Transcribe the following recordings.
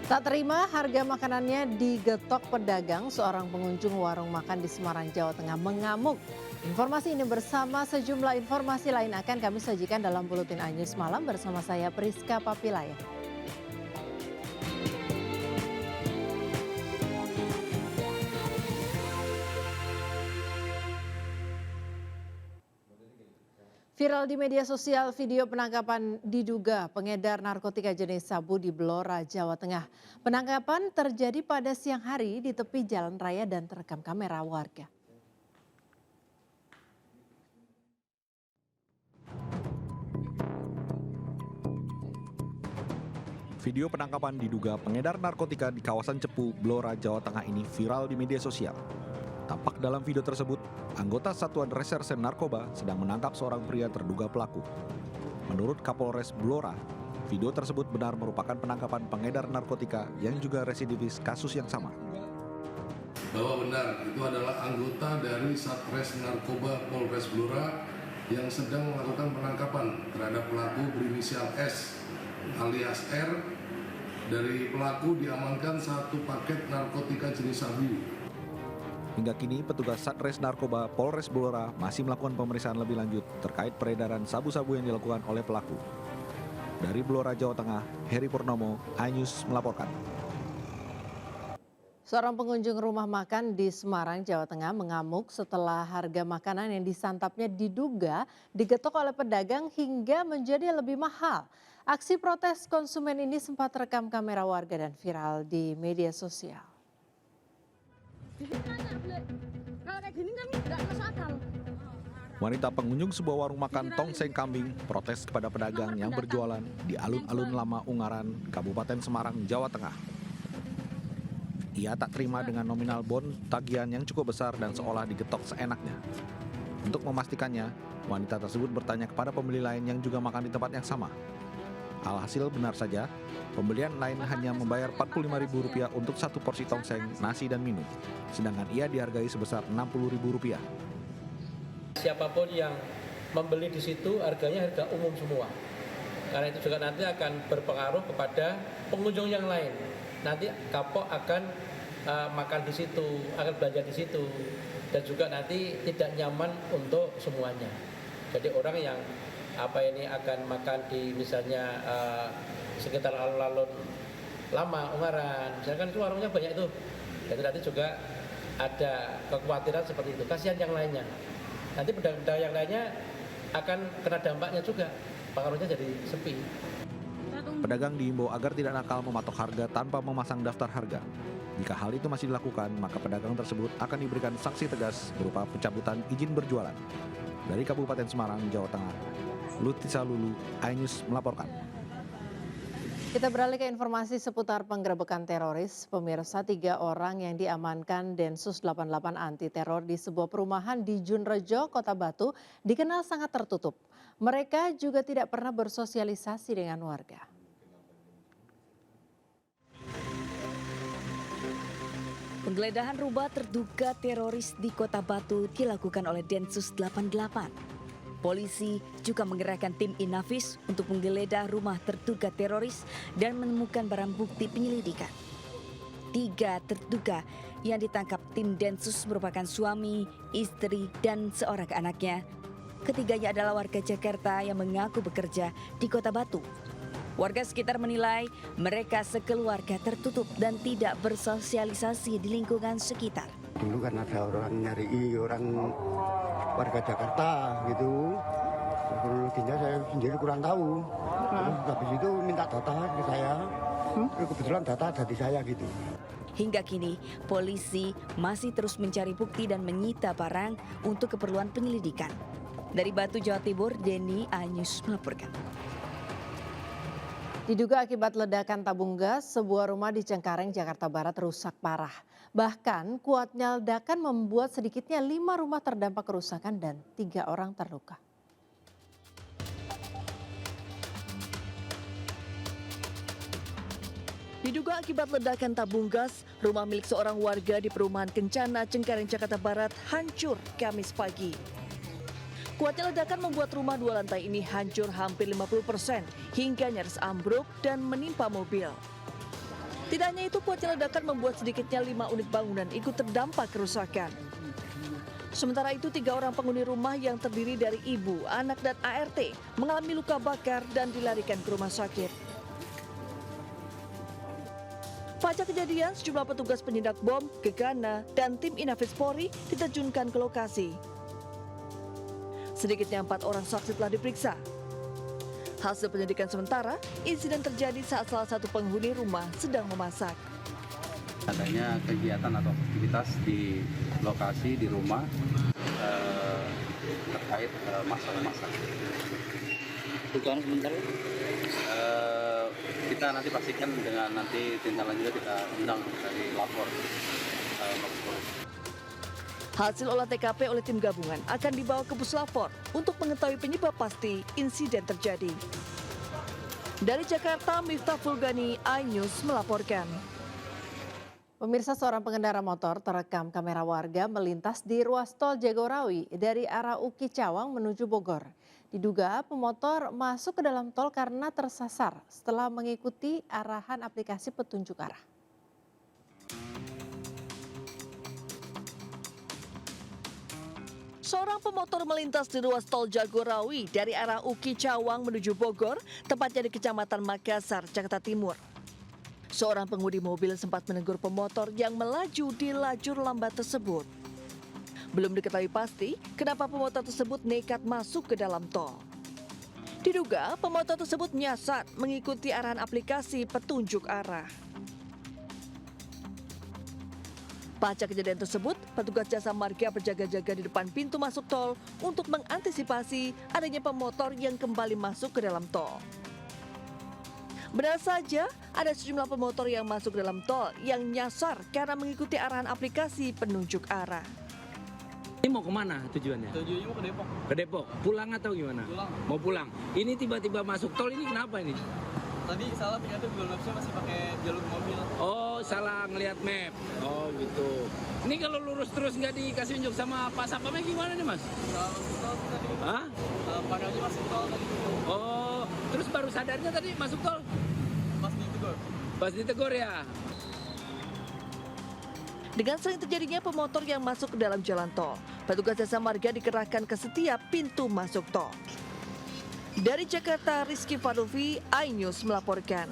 Tak terima harga makanannya digetok pedagang, seorang pengunjung warung makan di Semarang, Jawa Tengah mengamuk. Informasi ini bersama sejumlah informasi lain akan kami sajikan dalam Buletin iNews Malam bersama saya Priska Papilaya. Viral di media sosial video penangkapan diduga pengedar narkotika jenis sabu di Blora, Jawa Tengah. Penangkapan terjadi pada siang hari di tepi jalan raya dan terekam kamera warga. Video penangkapan diduga pengedar narkotika di kawasan Cepu, Blora, Jawa Tengah ini viral di media sosial. Tampak dalam video tersebut, anggota Satuan Reserse Narkoba sedang menangkap seorang pria terduga pelaku. Menurut Kapolres Blora, video tersebut benar merupakan penangkapan pengedar narkotika yang juga residivis kasus yang sama. Bahwa benar itu adalah anggota dari Satres Narkoba Polres Blora yang sedang melakukan penangkapan terhadap pelaku berinisial S alias R. Dari pelaku diamankan 1 paket narkotika jenis sabu. Hingga kini petugas Satres Narkoba Polres Blora masih melakukan pemeriksaan lebih lanjut terkait peredaran sabu-sabu yang dilakukan oleh pelaku. Dari Blora, Jawa Tengah, Heri Purnomo, iNews melaporkan. Seorang pengunjung rumah makan di Semarang, Jawa Tengah mengamuk setelah harga makanan yang disantapnya diduga digetok oleh pedagang hingga menjadi lebih mahal. Aksi protes konsumen ini sempat rekam kamera warga dan viral di media sosial. Kalau kayak gini kan nggak masuk akal. Wanita pengunjung sebuah warung makan Tongseng Kambing protes kepada pedagang yang berjualan di alun-alun Lama Ungaran, Kabupaten Semarang, Jawa Tengah. Ia tak terima dengan nominal bon tagihan yang cukup besar dan seolah digetok seenaknya. Untuk memastikannya, wanita tersebut bertanya kepada pembeli lain yang juga makan di tempat yang sama. Alhasil benar saja, pembelian lain hanya membayar Rp45.000 untuk 1 porsi tongseng, nasi dan minum. Sedangkan ia dihargai sebesar Rp60.000. Siapapun yang membeli di situ harganya harga umum semua. Karena itu juga nanti akan berpengaruh kepada pengunjung yang lain. Nanti kapok akan makan di situ, akan belanja di situ. Dan juga nanti tidak nyaman untuk semuanya. Jadi orang yang akan makan di misalnya sekitar alun-alun Lama Ungaran, misalkan itu warungnya banyak itu. Jadi nanti juga ada kekhawatiran seperti itu. Kasihan yang lainnya. Nanti pedagang yang lainnya akan kena dampaknya juga. Pengaruhnya jadi sepi. Pedagang diimbau agar tidak nakal mematok harga tanpa memasang daftar harga. Jika hal itu masih dilakukan, maka pedagang tersebut akan diberikan sanksi tegas berupa pencabutan izin berjualan. Dari Kabupaten Semarang, Jawa Tengah, Lutisa Lulu, iNews melaporkan. Kita beralih ke informasi seputar penggerebekan teroris. Pemirsa, 3 orang yang diamankan Densus 88 anti teror di sebuah perumahan di Junrejo, Kota Batu, dikenal sangat tertutup. Mereka juga tidak pernah bersosialisasi dengan warga. Penggeledahan rumah terduga teroris di Kota Batu dilakukan oleh Densus 88. Polisi juga mengerahkan tim Inafis untuk menggeledah rumah terduga teroris dan menemukan barang bukti penyelidikan. 3 terduga yang ditangkap tim Densus merupakan suami, istri, dan seorang anaknya. Ketiganya adalah warga Jakarta yang mengaku bekerja di Kota Batu. Warga sekitar menilai mereka sekeluarga tertutup dan tidak bersosialisasi di lingkungan sekitar. Dulu kan ada orang nyari orang warga Jakarta gitu. Kronologinya saya sendiri kurang tahu. Terus habis itu minta data ke saya. Kebetulan data ada di saya gitu. Hingga kini, polisi masih terus mencari bukti dan menyita barang untuk keperluan penyelidikan. Dari Batu, Jawa Timur, Denny, iNews melaporkan. Diduga akibat ledakan tabung gas, sebuah rumah di Cengkareng, Jakarta Barat rusak parah. Bahkan kuatnya ledakan membuat sedikitnya 5 rumah terdampak kerusakan dan 3 orang terluka. Diduga akibat ledakan tabung gas, rumah milik seorang warga di perumahan Kencana, Cengkareng, Jakarta Barat hancur Kamis pagi. Kuatnya ledakan membuat rumah 2 lantai ini hancur hampir 50% hingga nyaris ambruk dan menimpa mobil. Tidak hanya itu, kuatnya ledakan membuat sedikitnya 5 unit bangunan ikut terdampak kerusakan. Sementara itu, 3 orang penghuni rumah yang terdiri dari ibu, anak, dan ART mengalami luka bakar dan dilarikan ke rumah sakit. Pasca kejadian, sejumlah petugas penyindak bom, Gegana, dan tim Inafis Polri diterjunkan ke lokasi. Sedikitnya 4 orang saksi telah diperiksa. Hasil penyelidikan sementara, insiden terjadi saat salah satu penghuni rumah sedang memasak. Adanya kegiatan atau aktivitas di lokasi di rumah terkait masak-masak. Dugaan sementara? Kita nanti pastikan dengan nanti tindak lanjutnya kita undang dari lapor. Hasil olah TKP oleh tim gabungan akan dibawa ke Puslapor untuk mengetahui penyebab pasti insiden terjadi. Dari Jakarta, Miftah Fulgani, iNews melaporkan. Pemirsa, seorang pengendara motor terekam kamera warga melintas di ruas tol Jagorawi dari arah Uki Cawang menuju Bogor. Diduga pemotor masuk ke dalam tol karena tersasar setelah mengikuti arahan aplikasi petunjuk arah. Seorang pemotor melintas di ruas tol Jagorawi dari arah Uki Cawang menuju Bogor, tepatnya di Kecamatan Makassar, Jakarta Timur. Seorang pengemudi mobil sempat menegur pemotor yang melaju di lajur lambat tersebut. Belum diketahui pasti kenapa pemotor tersebut nekat masuk ke dalam tol. Diduga pemotor tersebut nyasar mengikuti arahan aplikasi petunjuk arah. Pasca kejadian tersebut, petugas jasa marga berjaga-jaga di depan pintu masuk tol untuk mengantisipasi adanya pemotor yang kembali masuk ke dalam tol. Benar saja, ada sejumlah pemotor yang masuk ke dalam tol yang nyasar karena mengikuti arahan aplikasi penunjuk arah. Ini mau kemana tujuannya? Tujuannya mau ke Depok. Ke Depok. Pulang atau gimana? Pulang. Mau pulang. Ini tiba-tiba masuk tol, ini kenapa ini? Tadi salah, ternyata Google Maps-nya masih pakai jalur mobil. Oh, salah ngelihat map. Oh, gitu. Ini kalau lurus terus nggak dikasih unjuk sama Pak Sapamnya gimana nih, Mas? Salah masuk tol tadi. Hah? Padahal masuk tol tadi. Oh, terus baru sadarnya tadi masuk tol? Pas ditegur. Pas ditegur ya? Dengan sering terjadinya pemotor yang masuk ke dalam jalan tol, petugas jasa marga dikerahkan ke setiap pintu masuk tol. Dari Jakarta, Rizky Fadulfi, iNews melaporkan.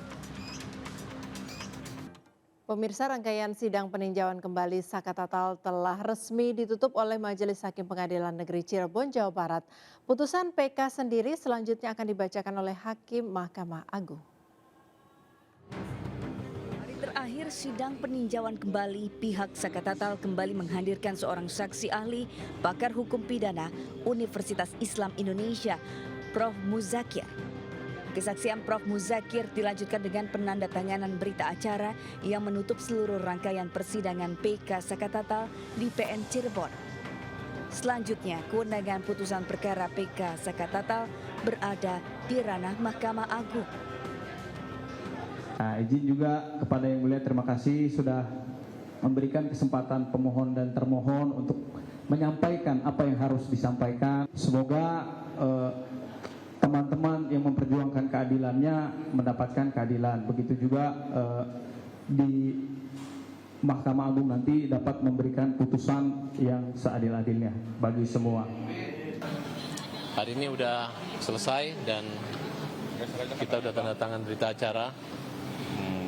Pemirsa, rangkaian sidang peninjauan kembali Saka Tatal telah resmi ditutup oleh Majelis Hakim Pengadilan Negeri Cirebon, Jawa Barat. Putusan PK sendiri selanjutnya akan dibacakan oleh Hakim Mahkamah Agung. Hari terakhir sidang peninjauan kembali, pihak Saka Tatal kembali menghadirkan seorang saksi ahli pakar hukum pidana Universitas Islam Indonesia, Prof. Muzakir. Kesaksian Prof. Muzakir dilanjutkan dengan penandatanganan berita acara yang menutup seluruh rangkaian persidangan PK Saka Tatal di PN Cirebon. Selanjutnya, kewenangan putusan perkara PK Saka Tatal berada di ranah Mahkamah Agung. Nah, izin juga kepada Yang Mulia, terima kasih sudah memberikan kesempatan pemohon dan termohon untuk menyampaikan apa yang harus disampaikan. Semoga teman-teman yang memperjuangkan keadilannya mendapatkan keadilan. Begitu juga di Mahkamah Agung nanti dapat memberikan putusan yang seadil-adilnya bagi semua. Hari ini udah selesai dan kita udah tanda tangan berita acara,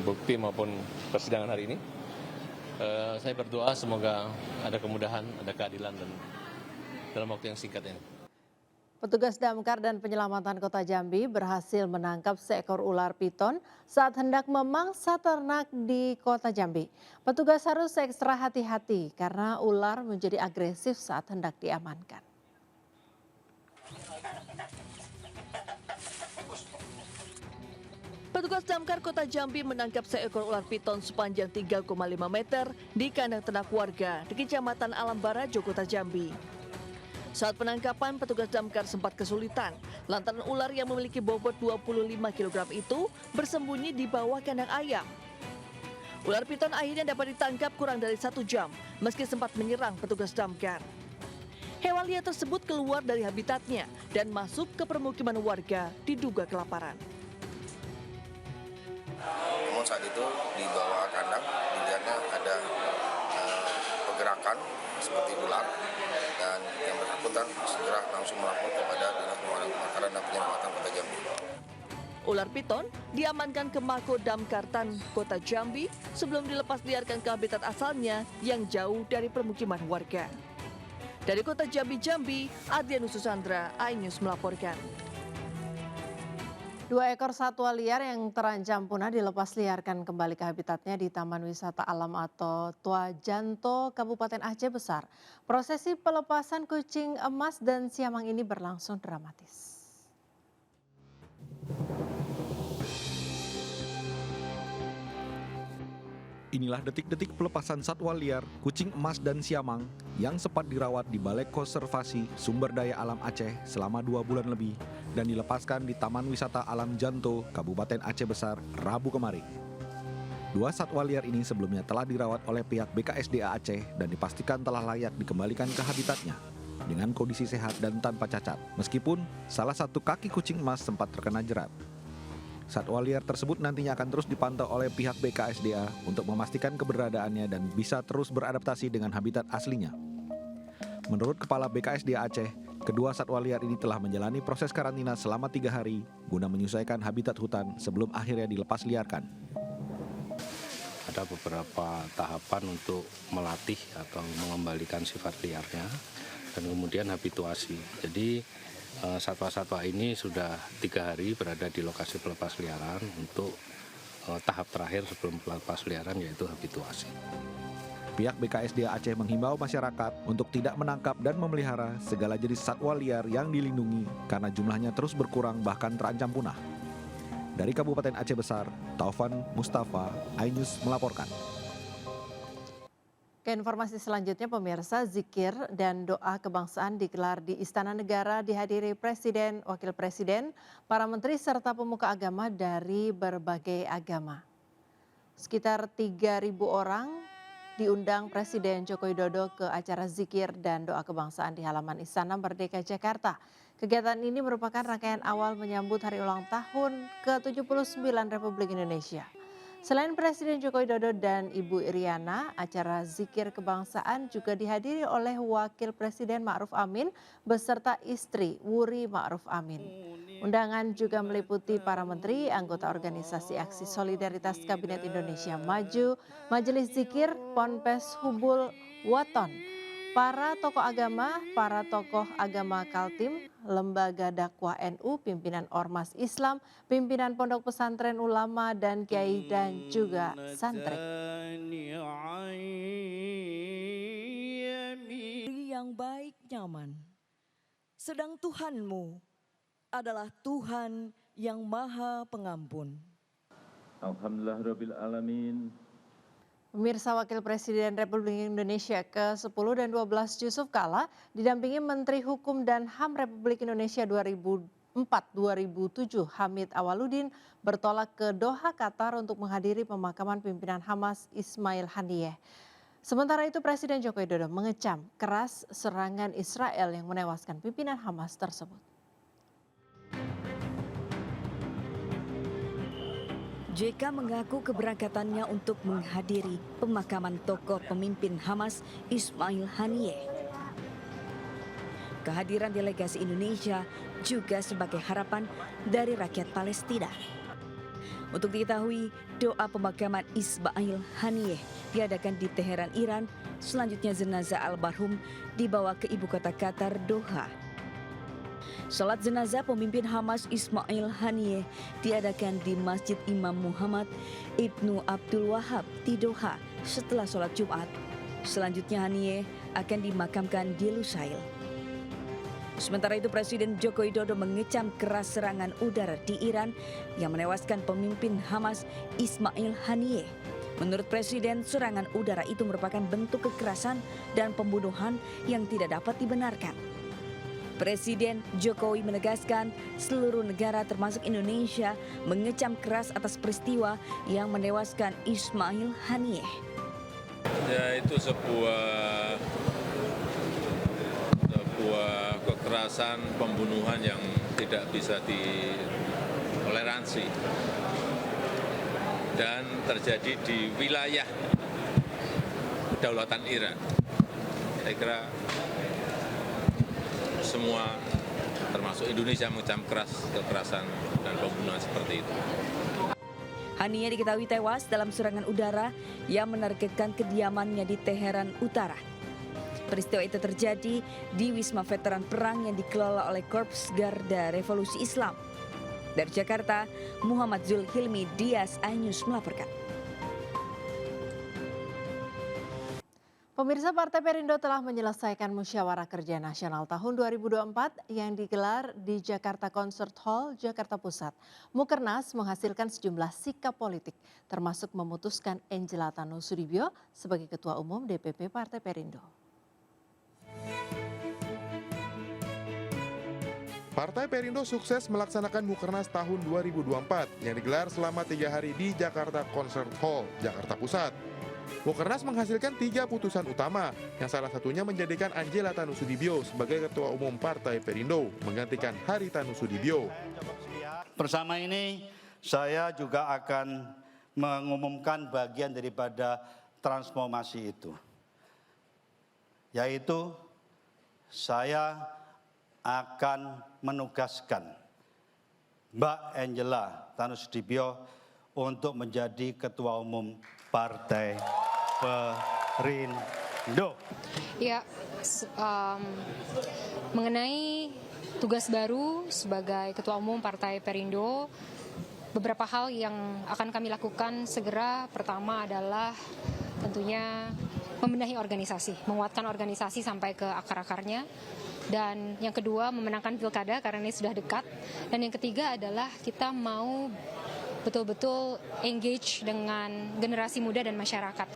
bukti maupun persidangan hari ini. Saya berdoa semoga ada kemudahan, ada keadilan dan dalam waktu yang singkat ini. Petugas damkar dan penyelamatan Kota Jambi berhasil menangkap seekor ular piton saat hendak memangsa ternak di Kota Jambi. Petugas harus ekstra hati-hati karena ular menjadi agresif saat hendak diamankan. Petugas damkar Kota Jambi menangkap seekor ular piton sepanjang 3,5 meter di kandang ternak warga di Kecamatan Alambara, Kota Jambi. Saat penangkapan, petugas damkar sempat kesulitan lantaran ular yang memiliki bobot 25 kg itu bersembunyi di bawah kandang ayam. Ular piton akhirnya dapat ditangkap kurang dari 1 jam meski sempat menyerang petugas damkar. Hewan liar tersebut keluar dari habitatnya dan masuk ke permukiman warga diduga kelaparan. namun saat itu di bawah kandang dilihatnya ada pergerakan seperti ular, dan yang bersangkutan segera langsung melapor kepada Dinas Pemadam Kebakaran dan Penyelamatan Kota Jambi. Ular piton diamankan ke Mako Damkartan Kota Jambi sebelum dilepas liarkan ke habitat asalnya yang jauh dari permukiman warga. Dari Kota Jambi, Adrianus Susandra, iNews melaporkan. 2 ekor satwa liar yang terancam punah dilepas liarkan kembali ke habitatnya di Taman Wisata Alam atau Tua Janto, Kabupaten Aceh Besar. Prosesi pelepasan kucing emas dan siamang ini berlangsung dramatis. Inilah detik-detik pelepasan satwa liar, kucing emas dan siamang yang sempat dirawat di Balai Konservasi Sumber Daya Alam Aceh selama 2 bulan lebih dan dilepaskan di Taman Wisata Alam Janto, Kabupaten Aceh Besar, Rabu kemarin. 2 satwa liar ini sebelumnya telah dirawat oleh pihak BKSDA Aceh dan dipastikan telah layak dikembalikan ke habitatnya dengan kondisi sehat dan tanpa cacat, meskipun salah satu kaki kucing emas sempat terkena jerat. Satwa liar tersebut nantinya akan terus dipantau oleh pihak BKSDA untuk memastikan keberadaannya dan bisa terus beradaptasi dengan habitat aslinya. Menurut Kepala BKSDA Aceh, kedua satwa liar ini telah menjalani proses karantina selama 3 hari guna menyesuaikan habitat hutan sebelum akhirnya dilepas liarkan. Ada beberapa tahapan untuk melatih atau mengembalikan sifat liarnya dan kemudian habituasi. Jadi satwa-satwa ini sudah 3 hari berada di lokasi pelepas liaran untuk tahap terakhir sebelum pelepas liaran, yaitu habituasi. Pihak BKSDA Aceh menghimbau masyarakat untuk tidak menangkap dan memelihara segala jenis satwa liar yang dilindungi karena jumlahnya terus berkurang bahkan terancam punah. Dari Kabupaten Aceh Besar, Taufan Mustafa, iNews melaporkan. Ke informasi selanjutnya, pemirsa, zikir dan doa kebangsaan digelar di Istana Negara dihadiri Presiden, Wakil Presiden, para menteri serta pemuka agama dari berbagai agama. Sekitar 3.000 orang diundang Presiden Joko Widodo ke acara zikir dan doa kebangsaan di halaman Istana Merdeka Jakarta. Kegiatan ini merupakan rangkaian awal menyambut hari ulang tahun ke-79 Republik Indonesia. Selain Presiden Joko Widodo dan Ibu Iriana, acara zikir kebangsaan juga dihadiri oleh Wakil Presiden Ma'ruf Amin beserta istri Wuri Ma'ruf Amin. Undangan juga meliputi para menteri, anggota Organisasi Aksi Solidaritas Kabinet Indonesia Maju, Majelis Zikir, Ponpes Hubul Waton, para tokoh agama Kaltim, Lembaga Dakwah NU, pimpinan Ormas Islam, pimpinan Pondok Pesantren Ulama dan Kiai dan juga santri. Yang baik nyaman, sedang Tuhanmu adalah Tuhan yang Maha Pengampun. Alhamdulillahirabbil alamin. Pemirsa, Wakil Presiden Republik Indonesia ke-10 dan 12 Yusuf Kala didampingi Menteri Hukum dan HAM Republik Indonesia 2004-2007 Hamid Awaludin bertolak ke Doha, Qatar untuk menghadiri pemakaman pimpinan Hamas Ismail Haniyeh. Sementara itu Presiden Joko Widodo mengecam keras serangan Israel yang menewaskan pimpinan Hamas tersebut. JK mengaku keberangkatannya untuk menghadiri pemakaman tokoh pemimpin Hamas Ismail Haniyeh. Kehadiran delegasi Indonesia juga sebagai harapan dari rakyat Palestina. Untuk diketahui, doa pemakaman Ismail Haniyeh diadakan di Teheran, Iran. Selanjutnya jenazah almarhum dibawa ke ibu kota Qatar, Doha. Salat jenazah pemimpin Hamas Ismail Haniyeh diadakan di Masjid Imam Muhammad Ibnu Abdul Wahab di Doha setelah sholat Jumat. Selanjutnya Haniyeh akan dimakamkan di Lusail. Sementara itu Presiden Joko Widodo mengecam keras serangan udara di Iran yang menewaskan pemimpin Hamas Ismail Haniyeh. Menurut Presiden, serangan udara itu merupakan bentuk kekerasan dan pembunuhan yang tidak dapat dibenarkan. Presiden Jokowi menegaskan seluruh negara termasuk Indonesia mengecam keras atas peristiwa yang menewaskan Ismail Haniyeh. Ya, itu sebuah kekerasan pembunuhan yang tidak bisa ditoleransi. dan terjadi di wilayah kedaulatan Iran. Saya kira semua termasuk Indonesia mengecam keras kekerasan dan pembunuhan seperti itu. Hania diketahui tewas dalam serangan udara yang menargetkan kediamannya di Teheran Utara. Peristiwa itu terjadi di Wisma Veteran Perang yang dikelola oleh Korps Garda Revolusi Islam. Dari Jakarta, Muhammad Zulhilmi Dias, iNews melaporkan. Pemirsa, Partai Perindo telah menyelesaikan Musyawarah Kerja Nasional tahun 2024 yang digelar di Jakarta Concert Hall, Jakarta Pusat. Mukernas menghasilkan sejumlah sikap politik, termasuk memutuskan Angela Tanu Sudibyo sebagai Ketua Umum DPP Partai Perindo. Partai Perindo sukses melaksanakan Mukernas tahun 2024 yang digelar selama 3 hari di Jakarta Concert Hall, Jakarta Pusat. Mukernas menghasilkan 3 putusan utama, yang salah satunya menjadikan Angela Tanu Sudibyo sebagai Ketua Umum Partai Perindo, menggantikan Haritanu Sudibyo. Bersama ini, saya juga akan mengumumkan bagian daripada transformasi itu, yaitu saya akan menugaskan Mbak Angela Tanu Sudibyo untuk menjadi Ketua Umum Partai Perindo. Ya, mengenai tugas baru sebagai Ketua Umum Partai Perindo, beberapa hal yang akan kami lakukan segera. Pertama adalah tentunya membenahi organisasi, menguatkan organisasi sampai ke akar-akarnya. Dan yang kedua, memenangkan pilkada karena ini sudah dekat. Dan yang ketiga adalah kita mau betul-betul engage dengan generasi muda dan masyarakat.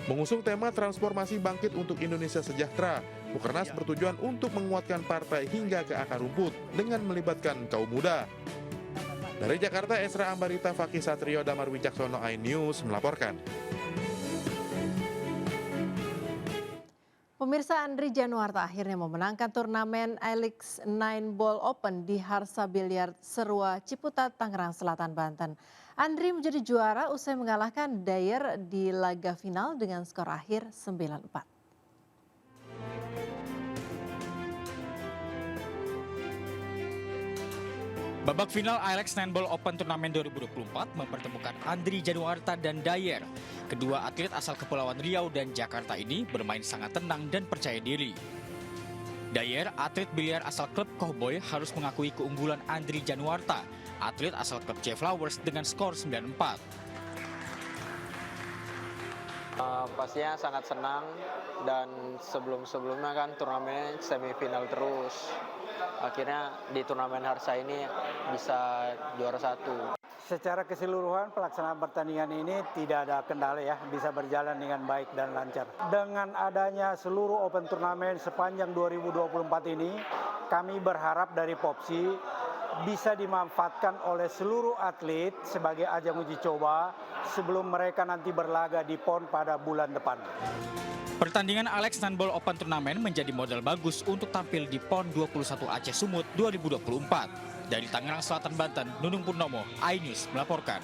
Mengusung tema transformasi bangkit untuk Indonesia sejahtera, Mukernas bertujuan untuk menguatkan partai hingga ke akar rumput dengan melibatkan kaum muda. Dari Jakarta, Esra Ambarita, Fakih Satrio, Damar Wicaksono, iNews melaporkan. Pemirsa, Andri Januarta akhirnya memenangkan turnamen Alex 9 Ball Open di Harsa Biliar Serua Ciputat, Tangerang Selatan, Banten. Andri menjadi juara usai mengalahkan Dyer di laga final dengan skor akhir 9-4. Babak final Alex 9 Ball Open Turnamen 2024 mempertemukan Andri Januarta dan Dyer. Kedua atlet asal Kepulauan Riau dan Jakarta ini bermain sangat tenang dan percaya diri. Dyer, atlet biliar asal klub Cowboy, harus mengakui keunggulan Andri Januarta, atlet asal klub C Flowers dengan skor 9-4. Pastinya sangat senang, dan sebelum-sebelumnya kan turnamennya semifinal terus. Akhirnya di turnamen Harsa ini bisa juara 1. Secara keseluruhan pelaksanaan pertandingan ini tidak ada kendala ya, bisa berjalan dengan baik dan lancar. Dengan adanya seluruh open turnamen sepanjang 2024 ini, kami berharap dari Popsi bisa dimanfaatkan oleh seluruh atlet sebagai ajang uji coba sebelum mereka nanti berlaga di PON pada bulan depan. Pertandingan Alex 9 Ball Open Turnamen menjadi modal bagus untuk tampil di PON 21 Aceh Sumut 2024. Dari Tangerang Selatan, Banten, Nunung Purnomo, iNews melaporkan.